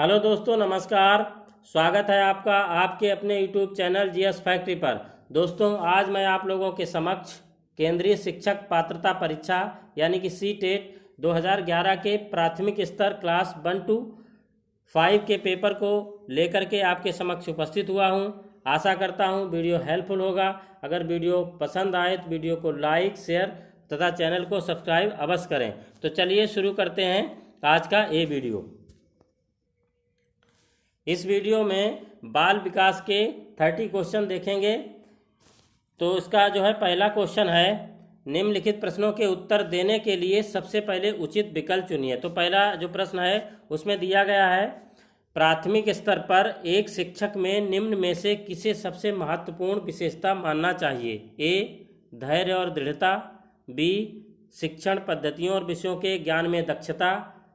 Hello दोस्तों, नमस्कार। स्वागत है आपका आपके अपने यूट्यूब चैनल जीएस फैक्ट्री पर। दोस्तों, आज मैं आप लोगों के समक्ष केंद्रीय शिक्षक पात्रता परीक्षा यानी कि सीटेट 2011 के प्राथमिक स्तर क्लास 1 to 5 के पेपर को लेकर के आपके समक्ष उपस्थित हुआ हूं। आशा करता हूं वीडियो हेल्पफुल होगा। अगर वीडियो पसंद आए तो वीडियो को लाइक, शेयर तथा चैनल को सब्सक्राइब अवश्य करें। तो चलिए शुरू करते हैं आज का ये वीडियो। इस वीडियो में बाल विकास के 30 क्वेश्चन देखेंगे। तो इसका जो है पहला क्वेश्चन है, निम्नलिखित प्रश्नों के उत्तर देने के लिए सबसे पहले उचित विकल्प चुनिए। तो पहला जो प्रश्न है उसमें दिया गया है, प्राथमिक स्तर पर एक शिक्षक में निम्न में से किसे सबसे महत्वपूर्ण विशेषता मानना चाहिए? ए, धैर्य और दृढ़ता। बी, शिक्षण पद्धतियों और विषयों के ज्ञान में दक्षता।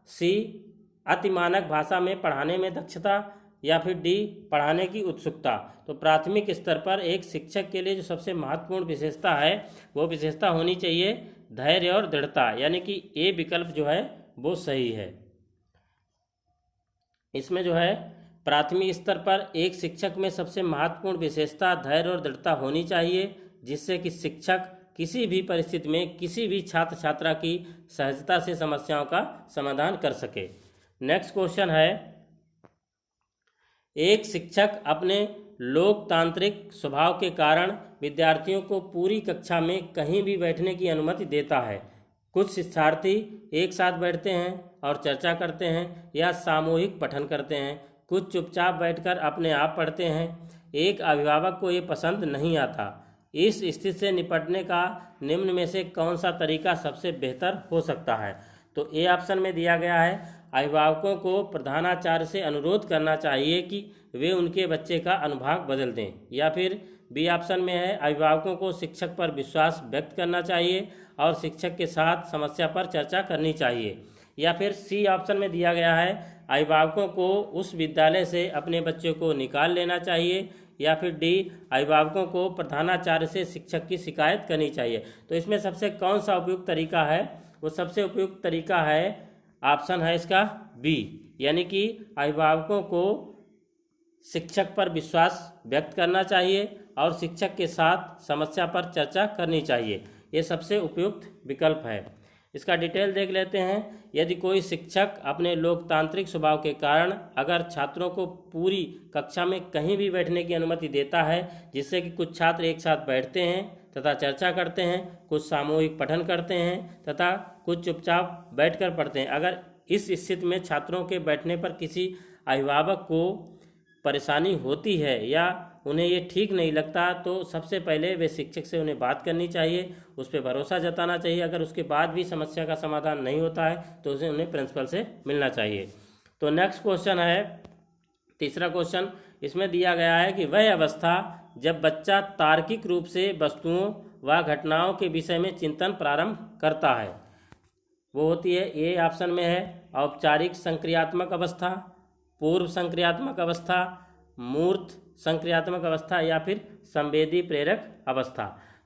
सी, अतिमानक भाषा में पढ़ाने में दक्षता। या फिर डी, पढ़ाने की उत्सुकता। तो प्राथमिक स्तर पर एक शिक्षक के लिए जो सबसे महत्वपूर्ण विशेषता है वो विशेषता होनी चाहिए धैर्य और दृढ़ता, यानी कि ए विकल्प जो है वो सही है। इसमें जो है प्राथमिक स्तर पर एक शिक्षक में सबसे महत्वपूर्ण विशेषता धैर्य और दृढ़ता होनी चाहिए, जिससे कि शिक्षक किसी भी परिस्थिति में किसी भी छात्र छात्रा की सहजता से समस्याओं का समाधान कर सके। नेक्स्ट क्वेश्चन है, एक शिक्षक अपने लोकतांत्रिक स्वभाव के कारण विद्यार्थियों को पूरी कक्षा में कहीं भी बैठने की अनुमति देता है। कुछ शिक्षार्थी एक साथ बैठते हैं और चर्चा करते हैं या सामूहिक पठन करते हैं, कुछ चुपचाप बैठकर अपने आप पढ़ते हैं। एक अभिभावक को ये पसंद नहीं आता। इस स्थिति से निपटने का निम्न में से कौन सा तरीका सबसे बेहतर हो सकता है? तो ए ऑप्शन में दिया गया है, अभिभावकों को प्रधानाचार्य से अनुरोध करना चाहिए कि वे उनके बच्चे का अनुभाग बदल दें। या फिर बी ऑप्शन में है, अभिभावकों को शिक्षक पर विश्वास व्यक्त करना चाहिए और शिक्षक के साथ समस्या पर चर्चा करनी चाहिए। या फिर सी ऑप्शन में दिया गया है, अभिभावकों को उस विद्यालय से अपने बच्चे को निकाल लेना चाहिए। या फिर डी, अभिभावकों को प्रधानाचार्य से शिक्षक की शिकायत करनी चाहिए। तो इसमें सबसे कौन सा उपयुक्त तरीका है? वो सबसे उपयुक्त तरीका है, ऑप्शन है इसका बी, यानी कि अभिभावकों को शिक्षक पर विश्वास व्यक्त करना चाहिए और शिक्षक के साथ समस्या पर चर्चा करनी चाहिए। ये सबसे उपयुक्त विकल्प है। इसका डिटेल देख लेते हैं। यदि कोई शिक्षक अपने लोकतांत्रिक स्वभाव के कारण अगर छात्रों को पूरी कक्षा में कहीं भी बैठने की अनुमति देता है, जिससे कि कुछ छात्र एक साथ बैठते हैं तथा चर्चा करते हैं, कुछ सामूहिक पठन करते हैं तथा कुछ चुपचाप बैठकर पढ़ते हैं, अगर इस स्थिति में छात्रों के बैठने पर किसी अभिभावक को परेशानी होती है या उन्हें ये ठीक नहीं लगता, तो सबसे पहले वे शिक्षक से उन्हें बात करनी चाहिए, उस पर भरोसा जताना चाहिए। अगर उसके बाद भी समस्या का समाधान नहीं होता है तो उन्हें प्रिंसिपल से मिलना चाहिए। तो नेक्स्ट क्वेश्चन है, तीसरा क्वेश्चन। इसमें दिया गया है कि वह अवस्था जब बच्चा तार्किक रूप से वस्तुओं व घटनाओं के विषय में चिंतन प्रारंभ करता है, वो होती है, ए ऑप्शन में है, औपचारिक संक्रियात्मक अवस्था, पूर्व संक्रियात्मक अवस्था, मूर्त संक्रियात्मक अवस्था या फिर संवेदी प्रेरक अवस्था।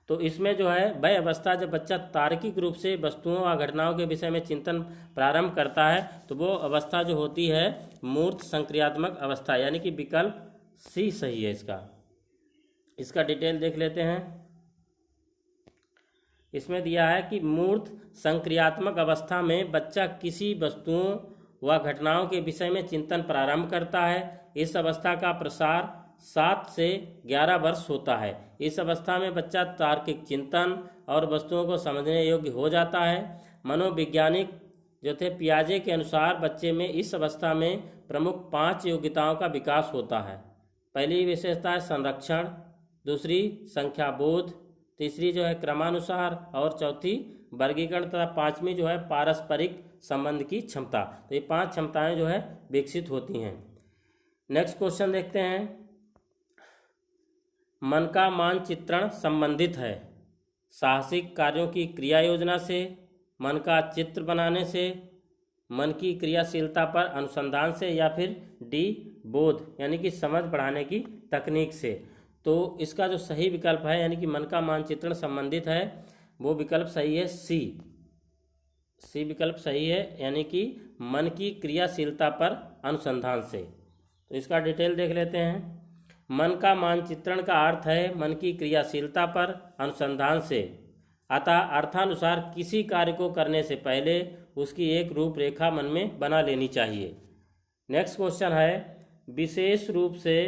तो इसमें जो है वह अवस्था जब बच्चा तार्किक रूप से वस्तुओं और घटनाओं के विषय में चिंतन प्रारंभ करता है, तो वो अवस्था जो होती है मूर्त संक्रियात्मक अवस्था, यानी कि विकल्प सी सही है इसका डिटेल देख लेते हैं। इसमें दिया है कि मूर्त संक्रियात्मक अवस्था में बच्चा किसी वस्तुओं व घटनाओं के विषय में चिंतन प्रारंभ करता है। इस अवस्था का प्रसार 7 से 11 वर्ष होता है। इस अवस्था में बच्चा तार्किक चिंतन और वस्तुओं को समझने योग्य हो जाता है। मनोवैज्ञानिक जो थे पियाजे के अनुसार बच्चे में इस अवस्था में प्रमुख 5 योग्यताओं का विकास होता है। पहली विशेषता है संरक्षण, दूसरी संख्याबोध, तीसरी जो है क्रमानुसार और चौथी वर्गीकरण तथा पांचवी जो है पारस्परिक संबंध की क्षमता। तो ये 5 क्षमताएं जो है विकसित होती हैं। नेक्स्ट क्वेश्चन देखते हैं, मन का मानचित्रण संबंधित है साहसिक कार्यों की क्रिया योजना से, मन का चित्र बनाने से, मन की क्रियाशीलता पर अनुसंधान से, या फिर डी, बोध यानी कि समझ बढ़ाने की तकनीक से। तो इसका जो सही विकल्प है यानी कि मन का मानचित्रण संबंधित है, वो विकल्प सही है सी। सी विकल्प सही है, यानी कि मन की क्रियाशीलता पर अनुसंधान से। तो इसका डिटेल देख लेते हैं। मन का मानचित्रण का अर्थ है मन की क्रियाशीलता पर अनुसंधान से, अतः अर्थानुसार किसी कार्य को करने से पहले उसकी एक रूपरेखा मन में बना लेनी चाहिए। नेक्स्ट क्वेश्चन है, विशेष रूप से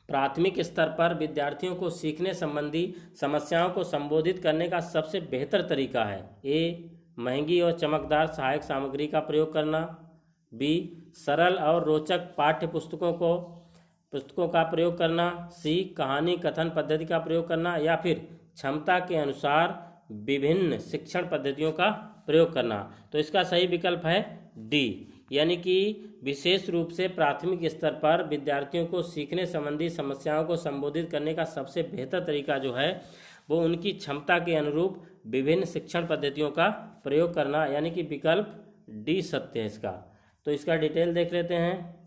प्राथमिक स्तर पर विद्यार्थियों को सीखने संबंधी समस्याओं को संबोधित करने का सबसे बेहतर तरीका है। ए, महंगी और चमकदार सहायक सामग्री का प्रयोग करना। बी, सरल और रोचक पाठ्य पुस्तकों का प्रयोग करना। सी, कहानी कथन पद्धति का प्रयोग करना। या फिर क्षमता के अनुसार विभिन्न शिक्षण पद्धतियों का प्रयोग करना। तो इसका सही विकल्प है डी, यानी कि विशेष रूप से प्राथमिक स्तर पर विद्यार्थियों को सीखने संबंधी समस्याओं को संबोधित करने का सबसे बेहतर तरीका जो है वो उनकी क्षमता के अनुरूप विभिन्न शिक्षण पद्धतियों का प्रयोग करना, यानी कि विकल्प डी सत्य है इसका। तो इसका डिटेल देख लेते हैं।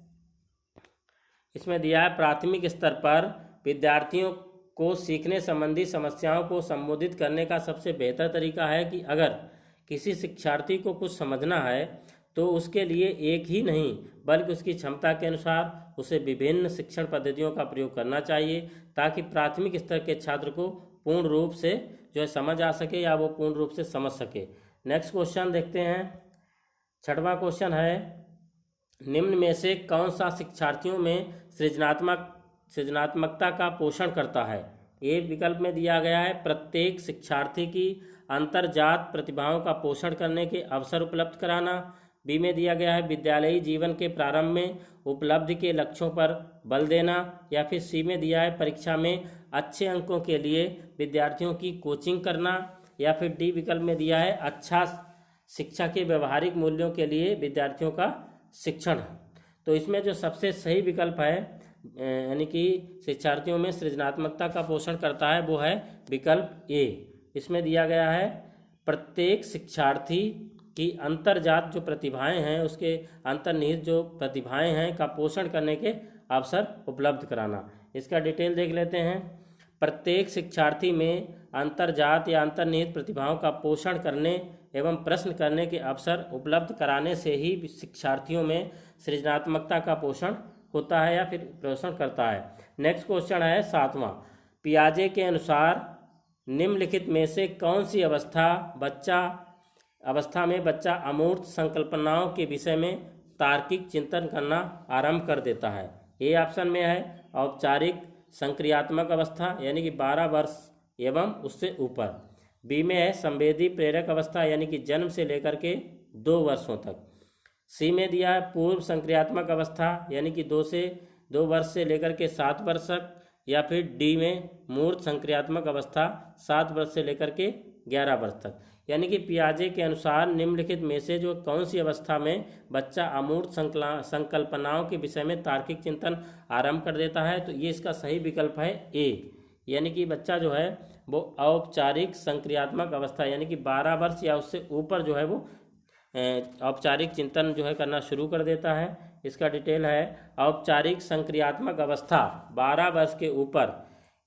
इसमें दिया है, प्राथमिक स्तर पर विद्यार्थियों को सीखने संबंधी समस्याओं को संबोधित करने का सबसे बेहतर तरीका है कि अगर किसी शिक्षार्थी को कुछ समझना है तो उसके लिए एक ही नहीं बल्कि उसकी क्षमता के अनुसार उसे विभिन्न शिक्षण पद्धतियों का प्रयोग करना चाहिए, ताकि प्राथमिक स्तर के छात्र को पूर्ण रूप से जो है समझ आ सके या वो पूर्ण रूप से समझ सके। नेक्स्ट क्वेश्चन देखते हैं। 6वां क्वेश्चन है, निम्न में से कौन सा शिक्षार्थियों में सृजनात्मकता का पोषण करता है। ए विकल्प में दिया गया है, प्रत्येक शिक्षार्थी की अंतर्जात प्रतिभाओं का पोषण करने के अवसर उपलब्ध कराना। बी में दिया गया है, विद्यालयी जीवन के प्रारंभ में उपलब्धि के लक्ष्यों पर बल देना। या फिर सी में दिया है, परीक्षा में अच्छे अंकों के लिए विद्यार्थियों की कोचिंग करना। या फिर डी विकल्प में दिया है, अच्छा शिक्षा के व्यवहारिक मूल्यों के लिए विद्यार्थियों का शिक्षण। तो इसमें जो सबसे सही विकल्प है, यानी कि शिक्षार्थियों में सृजनात्मकता का पोषण करता है, वो है विकल्प ए। इसमें दिया गया है, प्रत्येक शिक्षार्थी की अंतर्जात जो प्रतिभाएं हैं, उसके अंतर्निहित जो प्रतिभाएं हैं का पोषण करने के अवसर उपलब्ध कराना। इसका डिटेल देख लेते हैं। प्रत्येक शिक्षार्थी में अंतर्जात या अंतर्निहित प्रतिभाओं का पोषण करने एवं प्रश्न करने के अवसर उपलब्ध कराने से ही शिक्षार्थियों में सृजनात्मकता का पोषण होता है या फिर पोषण करता है। नेक्स्ट क्वेश्चन है 7वां, पियाजे के अनुसार निम्नलिखित में से कौन सी अवस्था में बच्चा अमूर्त संकल्पनाओं के विषय में तार्किक चिंतन करना आरंभ कर देता है। ए ऑप्शन में है, औपचारिक संक्रियात्मक अवस्था, यानी कि 12 वर्ष एवं उससे ऊपर। बी में है, संवेदी प्रेरक अवस्था, यानी कि जन्म से लेकर के 2 वर्षों तक। सी में दिया है, पूर्व संक्रियात्मक अवस्था, यानी कि 2 वर्ष से लेकर के 7 वर्ष तक। या फिर डी में मूर्त संक्रियात्मक अवस्था, 7 वर्ष से लेकर के 11 वर्ष तक। यानी कि पियाजे के अनुसार निम्नलिखित में से जो कौन सी अवस्था में बच्चा अमूर्त संकल्पनाओं के विषय में तार्किक चिंतन आरंभ कर देता है, तो ये इसका सही विकल्प है ए, यानी कि बच्चा जो है वो औपचारिक संक्रियात्मक अवस्था, यानी कि 12 वर्ष या उससे ऊपर जो है वो औपचारिक चिंतन जो है करना शुरू कर देता है। इसका डिटेल है, औपचारिक संक्रियात्मक अवस्था 12 वर्ष के ऊपर,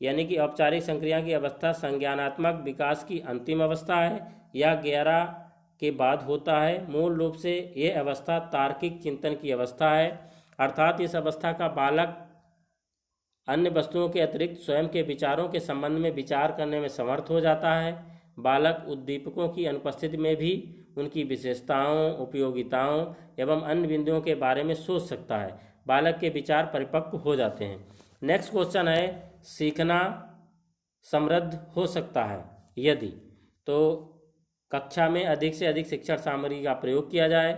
यानी कि औपचारिक संक्रिया की अवस्था संज्ञानात्मक विकास की अंतिम अवस्था है या 11 के बाद होता है। मूल रूप से ये अवस्था तार्किक चिंतन की अवस्था है, अर्थात इस अवस्था का बालक अन्य वस्तुओं के अतिरिक्त स्वयं के विचारों के संबंध में विचार करने में समर्थ हो जाता है। बालक उद्दीपकों की अनुपस्थिति में भी उनकी विशेषताओं, उपयोगिताओं एवं अन्य बिंदुओं के बारे में सोच सकता है। बालक के विचार परिपक्व हो जाते हैं। नेक्स्ट क्वेश्चन है, सीखना समृद्ध हो सकता है यदि, तो कक्षा में अधिक से अधिक शिक्षण सामग्री का प्रयोग किया जाए।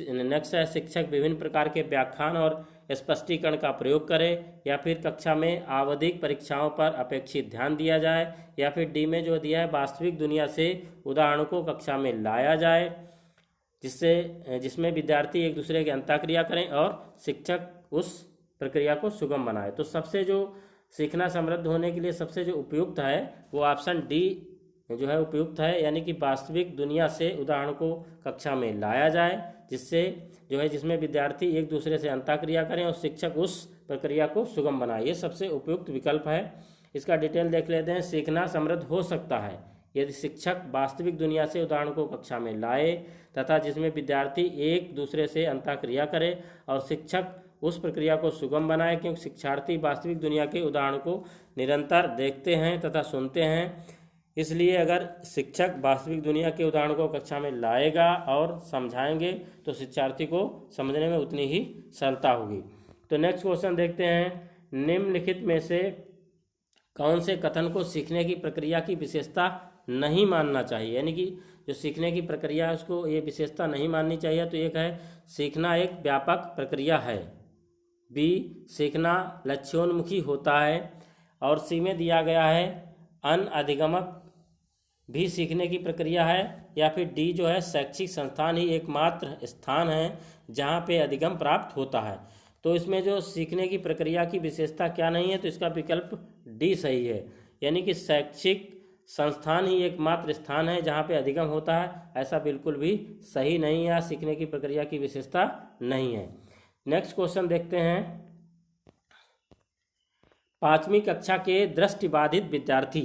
नेक्स्ट है, शिक्षक विभिन्न प्रकार के व्याख्यान और स्पष्टीकरण का प्रयोग करे। या फिर कक्षा में आवधिक परीक्षाओं पर अपेक्षित ध्यान दिया जाए। या फिर डी में जो दिया है, वास्तविक दुनिया से उदाहरणों को कक्षा में लाया जाए जिसमें विद्यार्थी एक दूसरे की अंतःक्रिया करें और शिक्षक उस प्रक्रिया को सुगम बनाए। तो सबसे जो सीखना समृद्ध होने के लिए सबसे जो उपयुक्त है वो ऑप्शन डी जो है उपयुक्त है, यानी कि वास्तविक दुनिया से उदाहरण को कक्षा में लाया जाए जिसमें विद्यार्थी एक दूसरे से अंतःक्रिया करें और शिक्षक उस प्रक्रिया को सुगम बनाए। ये सबसे उपयुक्त विकल्प है। इसका डिटेल देख लेते हैं। सीखना समृद्ध हो सकता है यदि शिक्षक वास्तविक दुनिया से उदाहरणों को कक्षा में लाए तथा जिसमें विद्यार्थी एक दूसरे से अंतःक्रिया करे और शिक्षक उस प्रक्रिया को सुगम बनाए, क्योंकि शिक्षार्थी वास्तविक दुनिया के उदाहरणों को निरंतर देखते हैं तथा सुनते हैं। इसलिए अगर शिक्षक वास्तविक दुनिया के उदाहरणों को कक्षा में लाएगा और समझाएंगे तो शिक्षार्थी को समझने में उतनी ही सरलता होगी। तो नेक्स्ट क्वेश्चन देखते हैं, निम्नलिखित में से कौन से कथन को सीखने की प्रक्रिया की विशेषता नहीं मानना चाहिए, यानी कि जो सीखने की प्रक्रिया है उसको ये विशेषता नहीं माननी चाहिए। तो एक है सीखना एक व्यापक प्रक्रिया है, बी सीखना लक्ष्योन्मुखी होता है, और सी में दिया गया है अनधिगमक भी सीखने की प्रक्रिया है, या फिर डी जो है शैक्षिक संस्थान ही एकमात्र स्थान है जहाँ पे अधिगम प्राप्त होता है। तो इसमें जो सीखने की प्रक्रिया की विशेषता क्या नहीं है, तो इसका विकल्प डी सही है, यानी कि शैक्षिक संस्थान ही एकमात्र स्थान है जहाँ पे अधिगम होता है, ऐसा बिल्कुल भी सही नहीं है, सीखने की प्रक्रिया की विशेषता नहीं है। नेक्स्ट क्वेश्चन देखते हैं, 5वीं कक्षा के दृष्टिबाधित विद्यार्थी,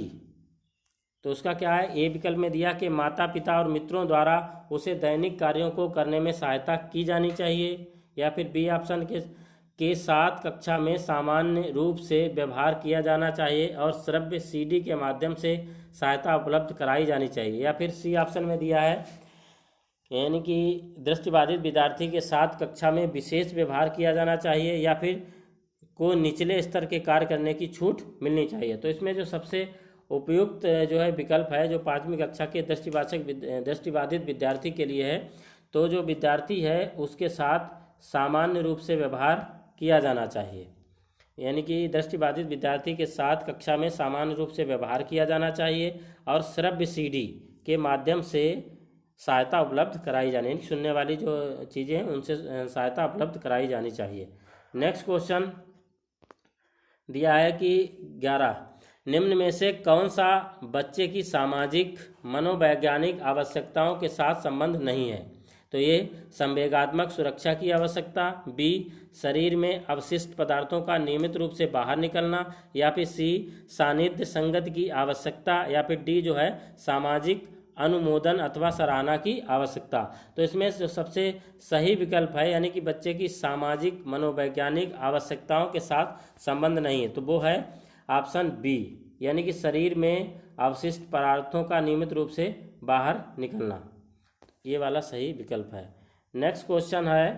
तो उसका क्या है, ए विकल्प में दिया कि माता पिता और मित्रों द्वारा उसे दैनिक कार्यों को करने में सहायता की जानी चाहिए, या फिर बी ऑप्शन के साथ कक्षा में सामान्य रूप से व्यवहार किया जाना चाहिए और श्रव्य सीडी के माध्यम से सहायता उपलब्ध कराई जानी चाहिए, या फिर सी ऑप्शन में दिया है यानी कि दृष्टिबाधित विद्यार्थी के साथ कक्षा में विशेष व्यवहार किया जाना चाहिए, या फिर को निचले स्तर के कार्य करने की छूट मिलनी चाहिए। तो इसमें जो सबसे उपयुक्त जो है विकल्प है जो 5वीं कक्षा के दृष्टिबाधित विद्यार्थी के लिए है, तो जो विद्यार्थी है उसके साथ सामान्य रूप से व्यवहार किया जाना चाहिए, यानी कि दृष्टिबाधित विद्यार्थी के साथ कक्षा में सामान्य रूप से व्यवहार किया जाना चाहिए और श्रव्य सीडी के माध्यम से सहायता उपलब्ध कराई जानी, सुनने वाली जो चीज़ें हैं उनसे सहायता उपलब्ध कराई जानी चाहिए। नेक्स्ट क्वेश्चन दिया है कि 11, निम्न में से कौन सा बच्चे की सामाजिक मनोवैज्ञानिक आवश्यकताओं के साथ संबंध नहीं है, तो ये संवेगात्मक सुरक्षा की आवश्यकता, बी शरीर में अवशिष्ट पदार्थों का नियमित रूप से बाहर निकलना, या फिर सी सानिध्य संगत की आवश्यकता, या फिर डी जो है सामाजिक अनुमोदन अथवा सराहना की आवश्यकता। तो इसमें जो सबसे सही विकल्प है यानी कि बच्चे की सामाजिक मनोवैज्ञानिक आवश्यकताओं के साथ संबंध नहीं है, तो वो है ऑप्शन बी, यानी कि शरीर में अवशिष्ट पदार्थों का नियमित रूप से बाहर निकलना, ये वाला सही विकल्प है। नेक्स्ट क्वेश्चन है,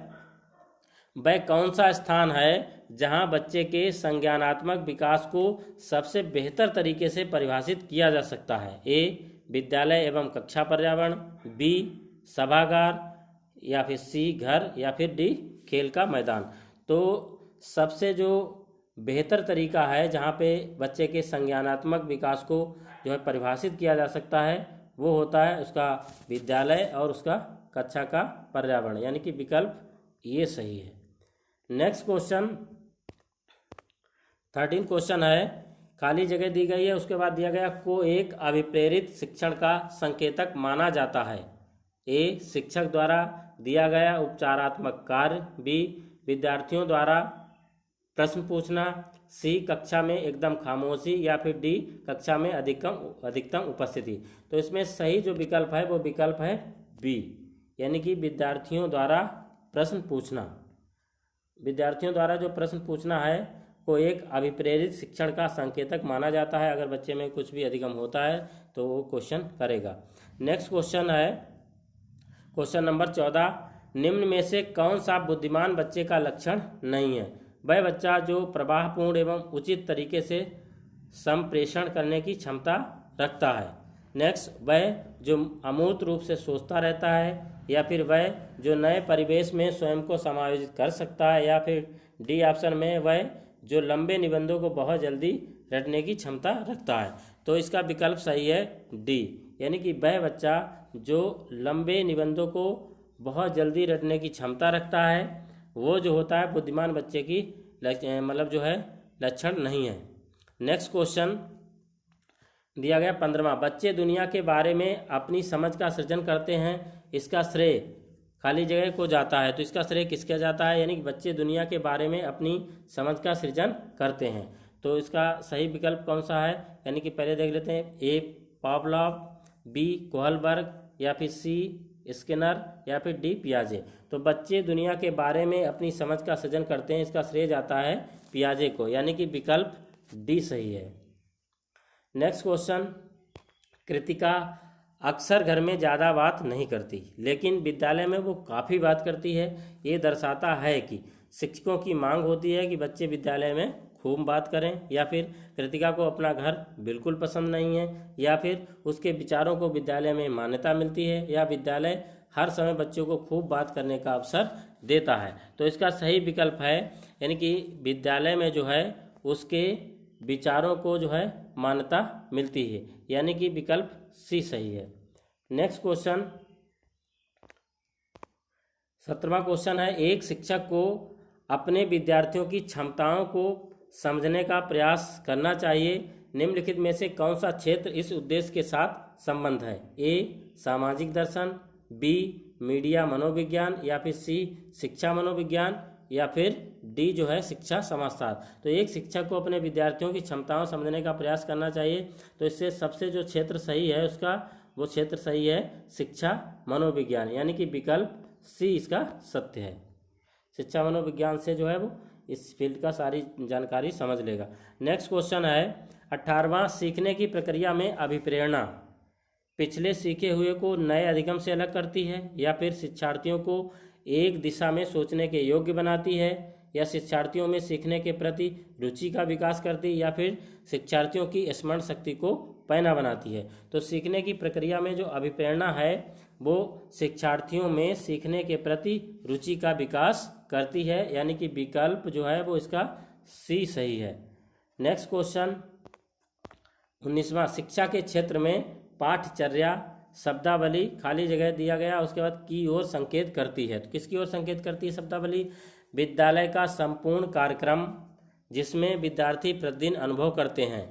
वह कौन सा स्थान है जहां बच्चे के संज्ञानात्मक विकास को सबसे बेहतर तरीके से परिभाषित किया जा सकता है, ए विद्यालय एवं कक्षा पर्यावरण, बी सभागार, या फिर सी घर, या फिर डी खेल का मैदान। तो सबसे जो बेहतर तरीका है जहाँ पे बच्चे के संज्ञानात्मक विकास को जो है परिभाषित किया जा सकता है वो होता है उसका विद्यालय और उसका कक्षा का पर्यावरण, यानी कि विकल्प ये सही है। नेक्स्ट क्वेश्चन 13 क्वेश्चन है, खाली जगह दी गई है, उसके बाद दिया गया को एक अभिप्रेरित शिक्षण का संकेतक माना जाता है, ए शिक्षक द्वारा दिया गया उपचारात्मक कार्य, बी विद्यार्थियों द्वारा प्रश्न पूछना, सी कक्षा में एकदम खामोशी, या फिर डी कक्षा में अधिकतम उपस्थिति। तो इसमें सही जो विकल्प है वो विकल्प है बी, यानी कि विद्यार्थियों द्वारा प्रश्न पूछना। विद्यार्थियों द्वारा जो प्रश्न पूछना है को एक अभिप्रेरित शिक्षण का संकेतक माना जाता है, अगर बच्चे में कुछ भी अधिगम होता है तो वो क्वेश्चन करेगा। नेक्स्ट क्वेश्चन है क्वेश्चन नंबर 14, निम्न में से कौन सा बुद्धिमान बच्चे का लक्षण नहीं है, वह बच्चा जो प्रवाहपूर्ण एवं उचित तरीके से संप्रेषण करने की क्षमता रखता है, नेक्स्ट वह जो अमूर्त रूप से सोचता रहता है, या फिर वह जो नए परिवेश में स्वयं को समायोजित कर सकता है, या फिर डी ऑप्शन में वह जो लंबे निबंधों को बहुत जल्दी रटने की क्षमता रखता है। तो इसका विकल्प सही है डी, यानी कि वह बच्चा जो लंबे निबंधों को बहुत जल्दी रटने की क्षमता रखता है वो जो होता है बुद्धिमान बच्चे की मतलब जो है लक्षण नहीं है। नेक्स्ट क्वेश्चन दिया गया 15वां, बच्चे दुनिया के बारे में अपनी समझ का सृजन करते हैं, इसका श्रेय खाली जगह को जाता है, तो इसका श्रेय किसका जाता है, यानी कि बच्चे दुनिया के बारे में अपनी समझ का सृजन करते हैं। तो इसका सही विकल्प कौन सा है, यानी कि पहले देख लेते हैं, ए पावलोव, बी कोहलबर्ग, या फिर सी स्किनर, या फिर डी पियाजे। तो बच्चे दुनिया के बारे में अपनी समझ का सृजन करते हैं, इसका श्रेय जाता है पियाजे को, यानी कि विकल्प डी सही है। नेक्स्ट क्वेश्चन, कृतिका अक्सर घर में ज़्यादा बात नहीं करती, लेकिन विद्यालय में वो काफ़ी बात करती है। ये दर्शाता है कि शिक्षकों की मांग होती है कि बच्चे विद्यालय में खूब बात करें, या फिर कृतिका को अपना घर बिल्कुल पसंद नहीं है, या फिर उसके विचारों को विद्यालय में मान्यता मिलती है, या विद्यालय हर समय बच्चों को खूब बात करने का अवसर देता है। तो इसका सही विकल्प है, यानी कि विद्यालय में जो है उसके विचारों को जो है मान्यता मिलती है, यानी कि विकल्प सी सही है। नेक्स्ट क्वेश्चन, 17वां क्वेश्चन है, एक शिक्षक को अपने विद्यार्थियों की क्षमताओं को समझने का प्रयास करना चाहिए। निम्नलिखित में से कौन सा क्षेत्र इस उद्देश्य के साथ संबंध है? ए सामाजिक दर्शन, बी मीडिया मनोविज्ञान, या फिर सी शिक्षा मनोविज्ञान, या फिर डी जो है शिक्षा समाजशास्त्र। तो एक शिक्षक को अपने विद्यार्थियों की क्षमताओं समझने का प्रयास करना चाहिए। तो इससे सबसे जो क्षेत्र सही है उसका वो क्षेत्र सही है शिक्षा मनोविज्ञान, यानी कि विकल्प सी इसका सत्य है। शिक्षा मनोविज्ञान से जो है वो इस फील्ड का सारी जानकारी समझ लेगा। नेक्स्ट क्वेश्चन है, 18वां, सीखने की प्रक्रिया में अभिप्रेरणा पिछले सीखे हुए को नए अधिगम से अलग करती है, या फिर शिक्षार्थियों को एक दिशा में सोचने के योग्य बनाती है, या शिक्षार्थियों में सीखने के प्रति रुचि का विकास करती है, या फिर शिक्षार्थियों की स्मरण शक्ति को पैना बनाती है। तो सीखने की प्रक्रिया में जो अभिप्रेरणा है वो शिक्षार्थियों में सीखने के प्रति रुचि का विकास करती है, यानी कि विकल्प जो है वो इसका सी सही है। नेक्स्ट क्वेश्चन, 19वां, शिक्षा के क्षेत्र में पाठचर्या शब्दावली खाली जगह दिया गया, उसके बाद की ओर संकेत करती है। तो किसकी ओर संकेत करती है शब्दावली? विद्यालय का संपूर्ण कार्यक्रम जिसमें विद्यार्थी प्रतिदिन अनुभव करते हैं।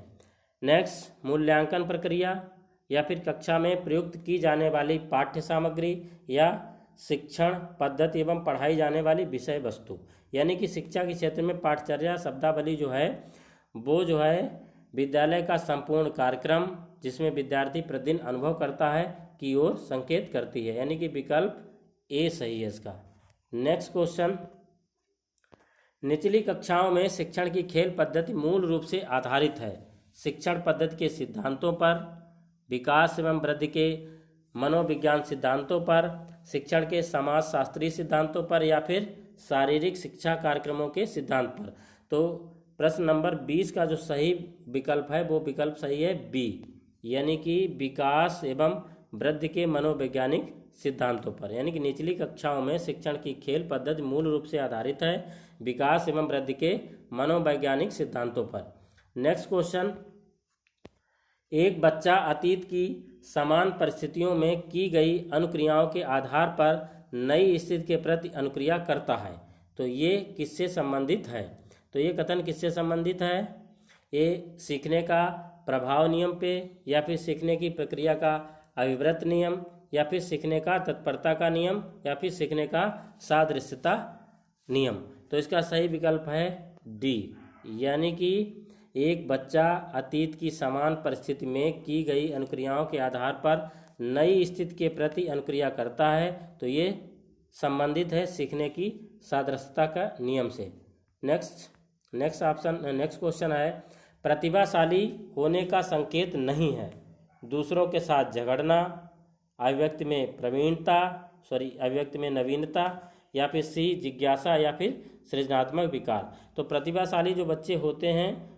नेक्स्ट, मूल्यांकन प्रक्रिया, या फिर कक्षा में प्रयुक्त की जाने वाली पाठ्य सामग्री, या शिक्षण पद्धति एवं पढ़ाई जाने वाली विषय वस्तु। यानी कि शिक्षा के क्षेत्र में पाठचर्या शब्दावली जो है वो जो है विद्यालय का संपूर्ण कार्यक्रम जिसमें विद्यार्थी प्रतिदिन अनुभव करता है की ओर संकेत करती है, यानी कि विकल्प ए सही है इसका। नेक्स्ट क्वेश्चन, निचली कक्षाओं में शिक्षण की खेल पद्धति मूल रूप से आधारित है शिक्षण पद्धति के सिद्धांतों पर, विकास एवं वृद्धि के मनोविज्ञान सिद्धांतों पर, शिक्षण के समाजशास्त्रीय सिद्धांतों पर, या फिर शारीरिक शिक्षा कार्यक्रमों के सिद्धांत पर। तो प्रश्न नंबर 20 का जो सही विकल्प है वो विकल्प सही है बी, यानी कि विकास एवं वृद्धि के मनोवैज्ञानिक सिद्धांतों पर। यानी कि निचली कक्षाओं में शिक्षण की खेल पद्धति मूल रूप से आधारित है विकास एवं वृद्धि के मनोवैज्ञानिक सिद्धांतों पर। नेक्स्ट क्वेश्चन, एक बच्चा अतीत की समान परिस्थितियों में की गई अनुक्रियाओं के आधार पर नई स्थिति के प्रति अनुक्रिया करता है। तो ये किससे संबंधित है? तो ये कथन किससे संबंधित है? ये सीखने का प्रभाव नियम पे, या फिर सीखने की प्रक्रिया का अभिवृत्त नियम, या फिर सीखने का तत्परता का नियम, या फिर सीखने का सादृश्यता नियम। तो इसका सही विकल्प है डी, यानी कि एक बच्चा अतीत की समान परिस्थिति में की गई अनुक्रियाओं के आधार पर नई स्थिति के प्रति अनुक्रिया करता है। तो ये संबंधित है सीखने की सादृश्यता का नियम से। नेक्स्ट क्वेश्चन है, प्रतिभाशाली होने का संकेत नहीं है दूसरों के साथ झगड़ना, अभिव्यक्ति में नवीनता, या फिर सी जिज्ञासा, या फिर सृजनात्मक विकार। तो प्रतिभाशाली जो बच्चे होते हैं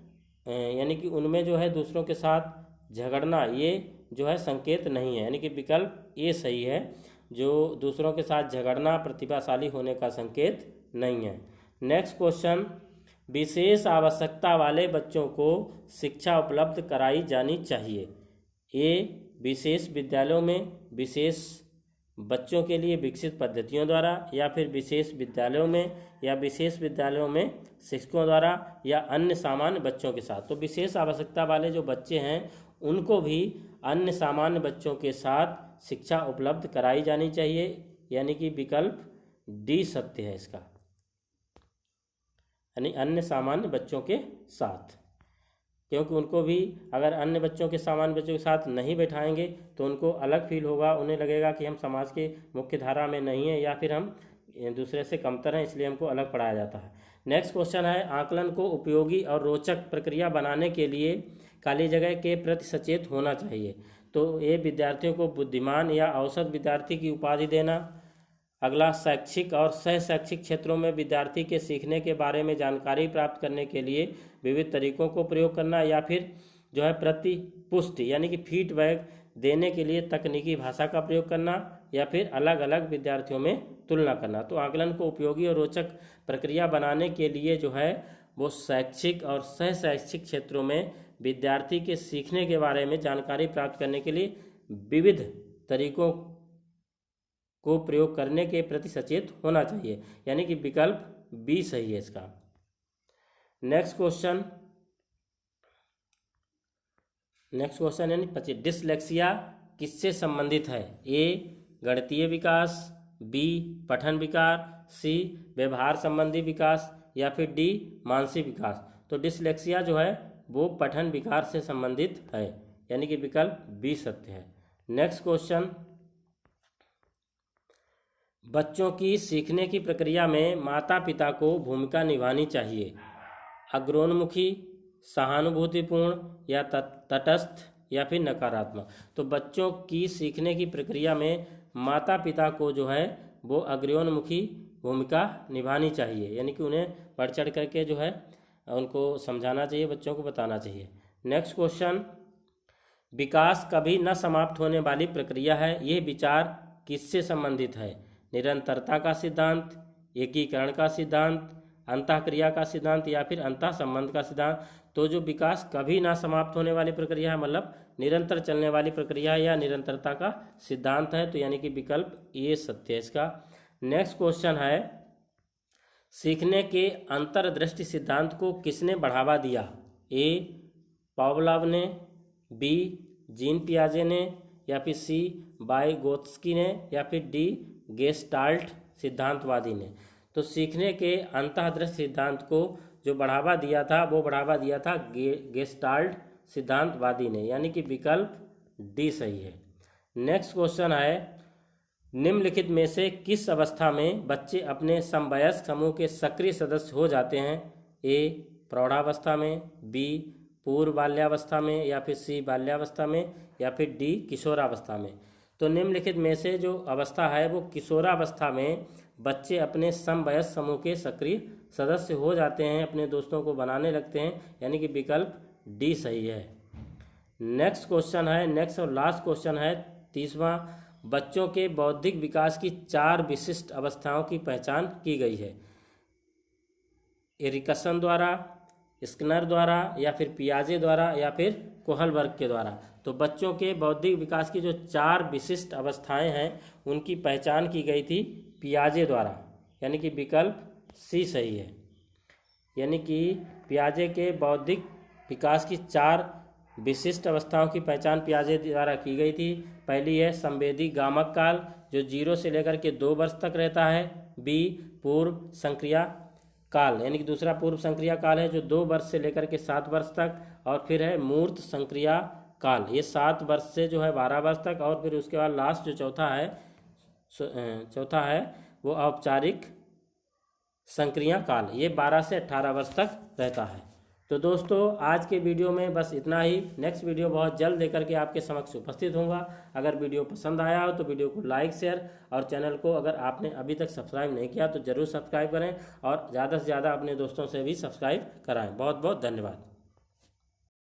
यानी कि उनमें जो है दूसरों के साथ झगड़ना ये जो है संकेत नहीं है, यानी कि विकल्प ये सही है। जो दूसरों के साथ झगड़ना प्रतिभाशाली होने का संकेत नहीं है। नेक्स्ट क्वेश्चन, विशेष आवश्यकता वाले बच्चों को शिक्षा उपलब्ध कराई जानी चाहिए। ए विशेष विद्यालयों में विशेष बच्चों के लिए विकसित पद्धतियों द्वारा, या फिर विशेष विद्यालयों में, या विशेष विद्यालयों में शिक्षकों द्वारा, या अन्य सामान्य बच्चों के साथ। तो विशेष आवश्यकता वाले जो बच्चे हैं उनको भी अन्य सामान्य बच्चों के साथ शिक्षा उपलब्ध कराई जानी चाहिए, यानी कि विकल्प डी सत्य है इसका, यानी अन्य सामान्य बच्चों के साथ। क्योंकि उनको भी अगर अन्य बच्चों के सामान्य बच्चों के साथ नहीं बैठाएंगे तो उनको अलग फील होगा, उन्हें लगेगा कि हम समाज के मुख्य धारा में नहीं है या फिर हम दूसरे से कमतर हैं, इसलिए हमको अलग पढ़ाया जाता है। नेक्स्ट क्वेश्चन है, आकलन को उपयोगी और रोचक प्रक्रिया बनाने के लिए खाली जगह के प्रति सचेत होना चाहिए। तो ये विद्यार्थियों को बुद्धिमान या औसत विद्यार्थी की उपाधि देना। अगला, शैक्षिक और सह शैक्षिक क्षेत्रों में विद्यार्थी के सीखने के बारे में जानकारी प्राप्त करने के लिए विविध तरीकों को प्रयोग करना, या फिर जो है प्रतिपुष्टि यानी कि फीडबैक देने के लिए तकनीकी भाषा का प्रयोग करना, या फिर अलग अलग विद्यार्थियों में तुलना करना। तो आकलन को उपयोगी और रोचक प्रक्रिया बनाने के लिए जो है वो शैक्षिक और सह शैक्षिक क्षेत्रों में विद्यार्थी के सीखने के बारे में जानकारी प्राप्त करने के लिए विविध तरीकों को प्रयोग करने के प्रति सचेत होना चाहिए, यानी कि विकल्प बी सही है इसका। नेक्स्ट क्वेश्चन यानी 25, डिसलेक्सिया किससे संबंधित है? ए, गणितीय विकास, बी, पठन विकार, सी, व्यवहार संबंधी विकास, या फिर डी, मानसिक विकास। तो डिसलेक्सिया जो है वो पठन विकार से संबंधित है, यानी कि विकल्प बी सत्य है। नेक्स्ट क्वेश्चन, बच्चों की सीखने की प्रक्रिया में माता पिता को भूमिका निभानी चाहिए। अग्रोन्मुखी, सहानुभूतिपूर्ण, या तटस्थ, या फिर नकारात्मक। तो बच्चों की सीखने की प्रक्रिया में माता पिता को जो है वो अग्रोन्मुखी भूमिका निभानी चाहिए, यानी कि उन्हें बढ़ चढ़ करके जो है उनको समझाना चाहिए, बच्चों को बताना चाहिए। नेक्स्ट क्वेश्चन, विकास कभी न समाप्त होने वाली प्रक्रिया है, ये विचार किससे संबंधित है? निरंतरता का सिद्धांत, एकीकरण का सिद्धांत, अंतःक्रिया का सिद्धांत, या फिर अंतः संबंध का सिद्धांत। तो जो विकास कभी ना समाप्त होने वाली प्रक्रिया है मतलब निरंतर चलने वाली प्रक्रिया है या निरंतरता का सिद्धांत है, तो यानी कि विकल्प ए सत्य है इसका। नेक्स्ट क्वेश्चन है, सीखने के अंतर्दृष्टि सिद्धांत को किसने बढ़ावा दिया? ए, पावलोव ने, बी, जीन पियाजे ने, या फिर सी, वाइगोत्स्की ने, या फिर डी, गेस्टाल्ट सिद्धांतवादी ने। तो सीखने के अंतर्दृष्टि सिद्धांत को जो बढ़ावा दिया था वो बढ़ावा दिया था गेस्टाल्ट सिद्धांतवादी ने, यानी कि विकल्प डी सही है। नेक्स्ट क्वेश्चन है, निम्नलिखित में से किस अवस्था में बच्चे अपने समवयस्क समूह के सक्रिय सदस्य हो जाते हैं? ए, प्रौढ़ावस्था में, बी, पूर्व बाल्यावस्था में, या फिर सी, बाल्यावस्था में, या फिर डी, किशोरावस्था में। तो निम्नलिखित में से जो अवस्था है वो किशोरावस्था में बच्चे अपने समवयस्क समूह के सक्रिय सदस्य हो जाते हैं, अपने दोस्तों को बनाने लगते हैं, यानी कि विकल्प डी सही है। नेक्स्ट क्वेश्चन है, नेक्स्ट और लास्ट क्वेश्चन है 30वां, बच्चों के बौद्धिक विकास की 4 विशिष्ट अवस्थाओं की पहचान की गई है। एरिकसन द्वारा, स्किनर द्वारा, या फिर पियाजे द्वारा, या फिर कोहलबर्ग के द्वारा। तो बच्चों के बौद्धिक विकास की जो 4 विशिष्ट अवस्थाएं हैं उनकी पहचान की गई थी पियाजे द्वारा, यानी कि विकल्प सी सही है। यानी कि पियाजे के बौद्धिक विकास की 4 विशिष्ट अवस्थाओं की पहचान पियाजे द्वारा की गई थी। पहली है संवेदी गामक काल, जो 0 से लेकर के 2 वर्ष तक रहता है। बी, पूर्व संक्रिया काल, यानी कि दूसरा पूर्व संक्रिया काल है जो 2 वर्ष से लेकर के 7 वर्ष तक। और फिर है मूर्त संक्रिया काल, ये 7 वर्ष से जो है 12 वर्ष तक। और फिर उसके बाद लास्ट जो चौथा है वो औपचारिक संक्रिया काल, ये 12 से 18 वर्ष तक रहता है। तो दोस्तों आज के वीडियो में बस इतना ही। नेक्स्ट वीडियो बहुत जल्द लेकर के आपके समक्ष उपस्थित होऊंगा। अगर वीडियो पसंद आया हो तो वीडियो को लाइक, शेयर, और चैनल को अगर आपने अभी तक सब्सक्राइब नहीं किया तो ज़रूर सब्सक्राइब करें, और ज़्यादा से ज़्यादा अपने दोस्तों से भी सब्सक्राइब कराएं। बहुत बहुत धन्यवाद।